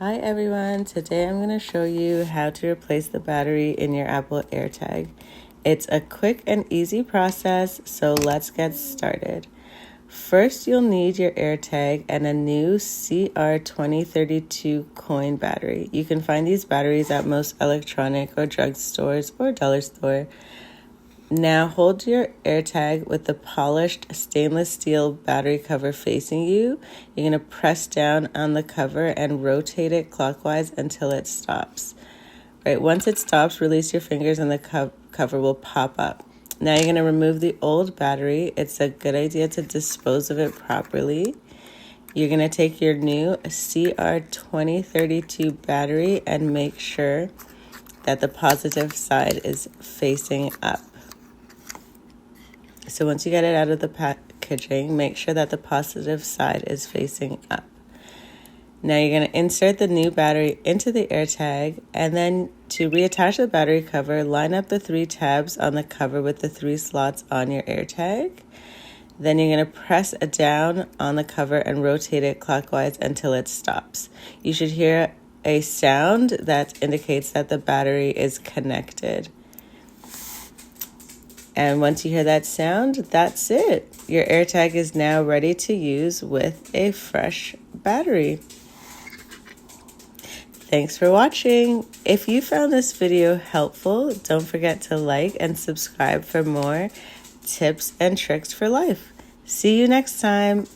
Hi everyone, today I'm going to show you how to replace the battery in your Apple AirTag. It's a quick and easy process, so let's get started. First, you'll need your AirTag and a new CR2032 coin battery. You can find these batteries at most electronic or drug stores or dollar store. Now hold your AirTag with the polished stainless steel battery cover facing you. You're going to press down on the cover and rotate it clockwise until it stops. Right, once it stops, release your fingers and the cover will pop up. Now you're going to remove the old battery. It's a good idea to dispose of it properly. You're going to take your new CR2032 battery and make sure that the positive side is facing up. So once you get it out of the packaging, make sure that the positive side is facing up. Now you're going to insert the new battery into the AirTag, and then to reattach the battery cover, line up the 3 tabs on the cover with the 3 slots on your AirTag. Then you're going to press down on the cover and rotate it clockwise until it stops. You should hear a sound that indicates that the battery is connected. And once you hear that sound, that's it. Your AirTag is now ready to use with a fresh battery. Thanks for watching. If you found this video helpful, don't forget to like and subscribe for more tips and tricks for life. See you next time.